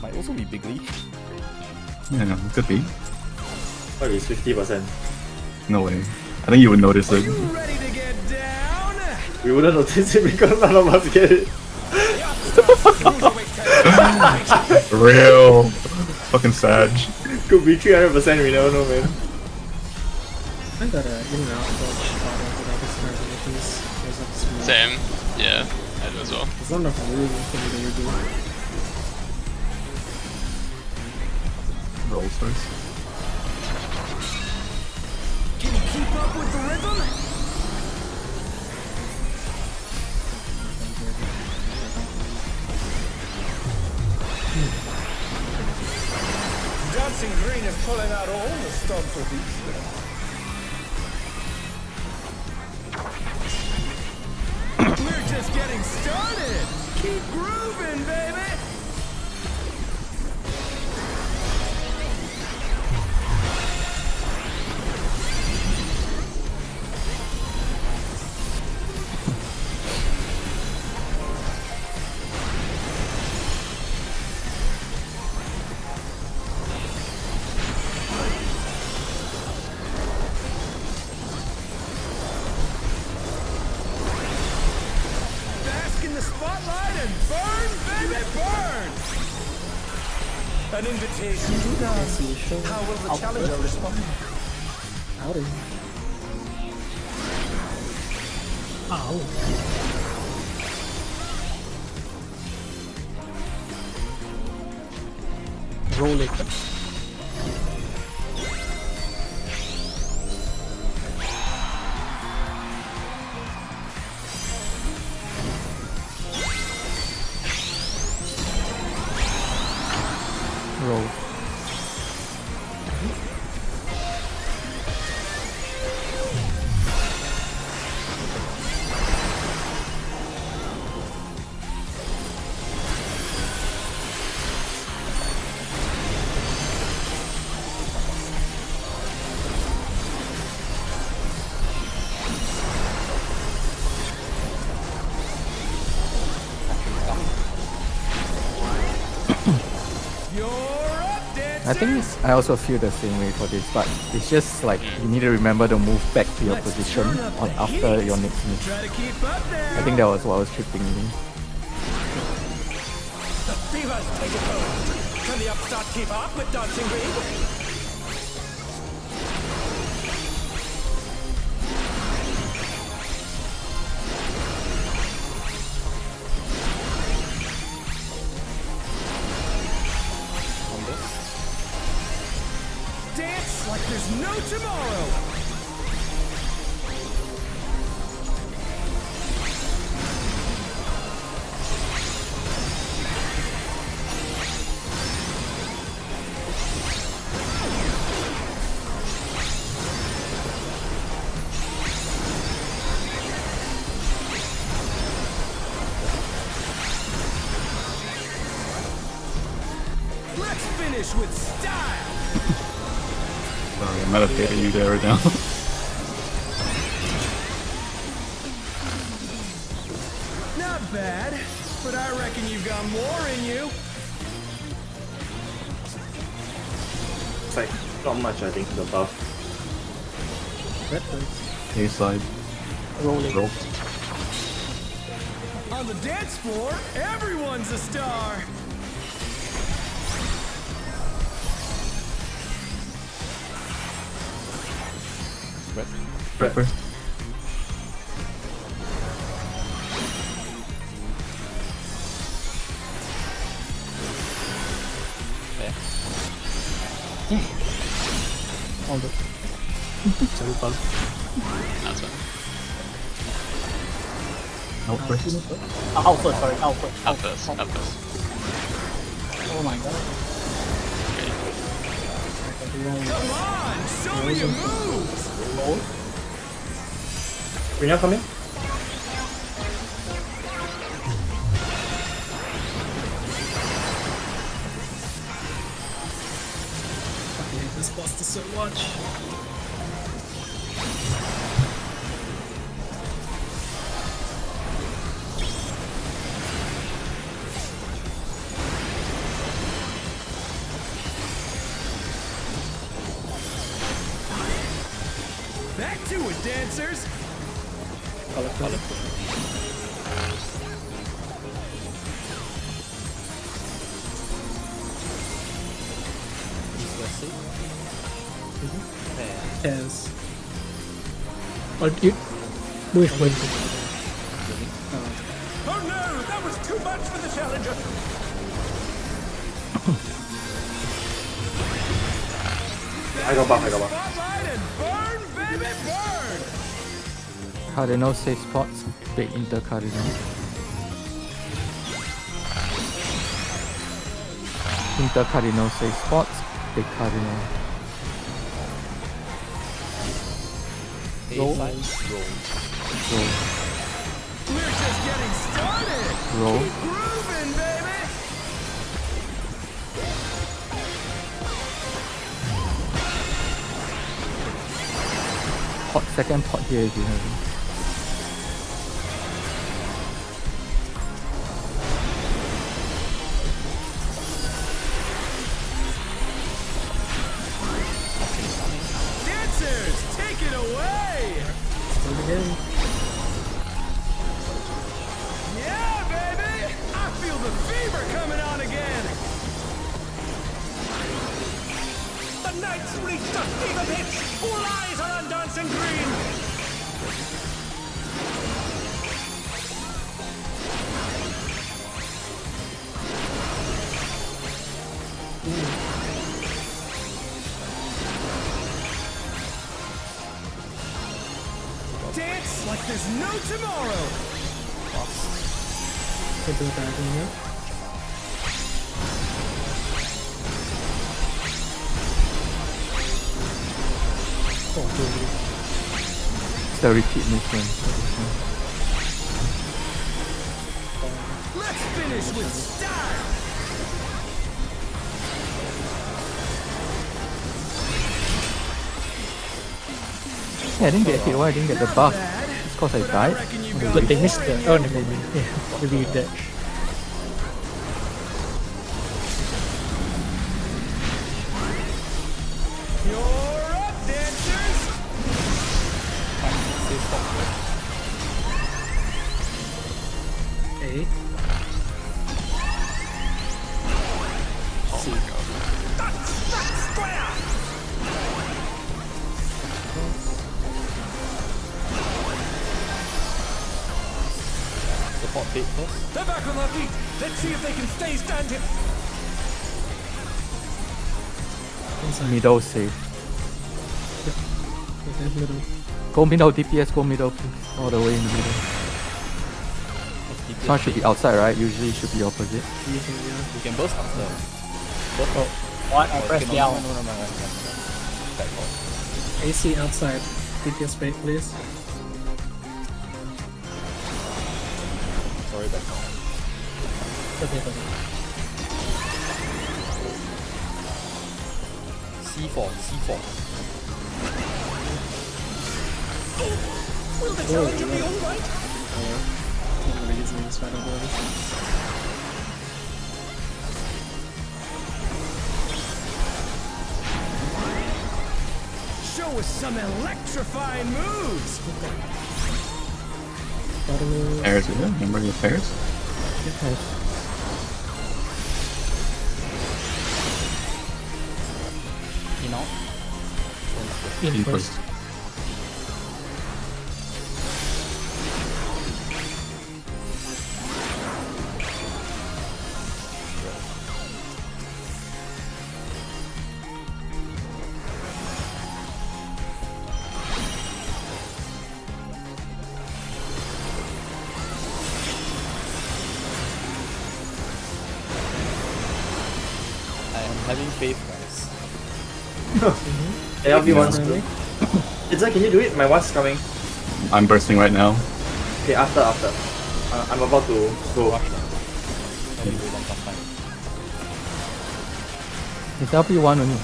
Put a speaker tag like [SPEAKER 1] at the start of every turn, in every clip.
[SPEAKER 1] might also be big league.
[SPEAKER 2] Yeah, it could be.
[SPEAKER 3] What is 50%?
[SPEAKER 2] No way. I think you would notice it.
[SPEAKER 4] Ready to get down?
[SPEAKER 3] We wouldn't notice it because none of us get it.
[SPEAKER 2] Real fucking Sag.
[SPEAKER 3] Could be 300%, we never know, man.
[SPEAKER 5] I got a in and out dodge without this kind of abilities.
[SPEAKER 6] Same. Yeah, I do as well.
[SPEAKER 5] There's not enough room for me to redo.
[SPEAKER 2] Roll starts.
[SPEAKER 4] Can you keep up with the rhythm? Dancing Green is pulling out all the stops for these. We're just getting started. Keep grooving, baby. An invitation to dance. How will the challenger respond?
[SPEAKER 5] Howdy. Ow. Roll it. Roll. I think I also feel the same way for this, but it's just like you need to remember to move back to your position on after your next move. I think that was what was tripping me.
[SPEAKER 4] The fever's taking hold. Can the upstart keep up with Dancing Green? Dance like there's no tomorrow! Let's finish with style!
[SPEAKER 2] Sorry, I might have hated you there right now.
[SPEAKER 4] Not bad, but I reckon you've got more in you.
[SPEAKER 3] It's like, not much I think, the buff.
[SPEAKER 5] Red place.
[SPEAKER 2] A side.
[SPEAKER 5] Rolling.
[SPEAKER 2] Roll.
[SPEAKER 4] On the dance floor, everyone's a star.
[SPEAKER 2] Prepper.
[SPEAKER 5] All good. Sorry, Paul.
[SPEAKER 6] That's one.
[SPEAKER 2] Out first.
[SPEAKER 5] Out first, sorry. Out first.
[SPEAKER 6] Up first, up first.
[SPEAKER 5] Oh my god.
[SPEAKER 4] Come on, show me your moves.
[SPEAKER 5] Roll.
[SPEAKER 3] When you're coming?
[SPEAKER 5] I hate this buster so much.
[SPEAKER 4] dancers!
[SPEAKER 1] Yes. Or you do it when
[SPEAKER 4] Oh no! That was too much for the challenger!
[SPEAKER 3] I got buff.
[SPEAKER 4] Spotlight and burn, baby, burn!
[SPEAKER 5] Cardinal safe spots, big inter cardinal. Inter cardinal safe spots, big cardinal.
[SPEAKER 1] roll.
[SPEAKER 5] Roll.
[SPEAKER 4] We're just getting started!
[SPEAKER 5] Roll.
[SPEAKER 4] Keep grooving, baby!
[SPEAKER 5] Pot, second pot here if you have it.
[SPEAKER 4] Dancers, take it away!
[SPEAKER 1] Still again.
[SPEAKER 4] Yeah, baby! I feel the fever coming on again! The night's reached a fever pitch! All eyes are on dancing green! Dance like there's no tomorrow!
[SPEAKER 1] Can do that in here. Oh, really?
[SPEAKER 5] It's the repeat movement.
[SPEAKER 4] Let's finish with style!
[SPEAKER 5] Yeah, I didn't get hit. Why I didn't get the buff?
[SPEAKER 4] Bad,
[SPEAKER 5] It's because I
[SPEAKER 4] but I
[SPEAKER 5] died.
[SPEAKER 4] reckon you
[SPEAKER 1] But
[SPEAKER 4] got
[SPEAKER 1] they missed the. Oh, never mind. Yeah, maybe you did.
[SPEAKER 4] You're up, dancers!
[SPEAKER 1] Okay.
[SPEAKER 4] That's square!
[SPEAKER 7] Support feet first.
[SPEAKER 4] They're back on their feet. Let's see if they can stay standing.
[SPEAKER 5] Middle safe.
[SPEAKER 1] Okay, middle.
[SPEAKER 5] Go middle, DPS, go middle, please. All the way in the middle. This one should be outside, right? Usually it should be opposite.
[SPEAKER 1] You can, yeah.
[SPEAKER 7] You can burst after. Burst
[SPEAKER 1] Oh,
[SPEAKER 8] What? I pressed
[SPEAKER 7] no,
[SPEAKER 8] down.
[SPEAKER 7] no. Back off.
[SPEAKER 1] AC outside. DPS break, please.
[SPEAKER 7] Sorry, back off.
[SPEAKER 1] Okay, okay.
[SPEAKER 7] C4.
[SPEAKER 4] Will the challenger be alright?
[SPEAKER 1] Not really using this final body.
[SPEAKER 4] Show us some electrifying moves.
[SPEAKER 1] Bottom
[SPEAKER 2] Pairs, is it? Remember your pairs?
[SPEAKER 7] You know?
[SPEAKER 1] in first.
[SPEAKER 7] I am having faith, guys.
[SPEAKER 3] Everyone's good. Itza, can you do it? My one's coming.
[SPEAKER 2] I'm bursting right now.
[SPEAKER 3] Okay, after. I'm about to go.
[SPEAKER 7] Rush them. Let me do one last time.
[SPEAKER 5] It's LP1 only.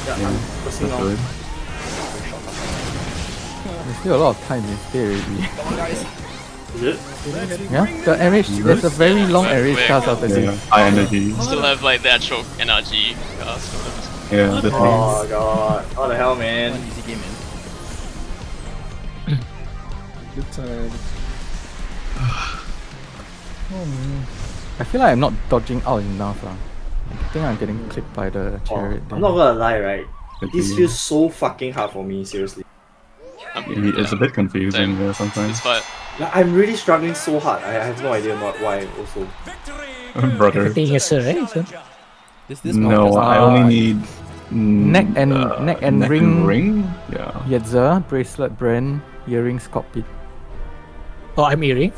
[SPEAKER 3] Yeah, I'm pushing
[SPEAKER 2] That's
[SPEAKER 3] on.
[SPEAKER 2] good.
[SPEAKER 5] There's still a lot of time in stay already.
[SPEAKER 7] Come on, guys.
[SPEAKER 3] Is it?
[SPEAKER 5] Yeah? The NH, there's a very long NH cast after
[SPEAKER 2] Yeah,
[SPEAKER 5] this.
[SPEAKER 2] high energy.
[SPEAKER 6] Still have like the actual NRG cast.
[SPEAKER 2] Yeah, that's nice.
[SPEAKER 3] Oh god. What the hell, man?
[SPEAKER 7] One easy game, man.
[SPEAKER 1] Good time.
[SPEAKER 5] I feel like I'm not dodging out enough. I think I'm getting clipped by the chariot.
[SPEAKER 3] I'm not gonna lie, right?
[SPEAKER 2] Could
[SPEAKER 3] This
[SPEAKER 2] be.
[SPEAKER 3] feels so fucking hard for me, seriously.
[SPEAKER 2] It's a bit confusing
[SPEAKER 6] Same.
[SPEAKER 2] sometimes.
[SPEAKER 6] It's fine.
[SPEAKER 3] Like, I'm really struggling so hard. I have no idea why also.
[SPEAKER 2] Brother.
[SPEAKER 1] Everything is right, so.
[SPEAKER 7] This
[SPEAKER 2] No,
[SPEAKER 7] one
[SPEAKER 2] I only need
[SPEAKER 5] Neck and ring.
[SPEAKER 2] Yeah.
[SPEAKER 5] Yetzer, bracelet, brand, earrings, cockpit.
[SPEAKER 1] Oh, I'm earring.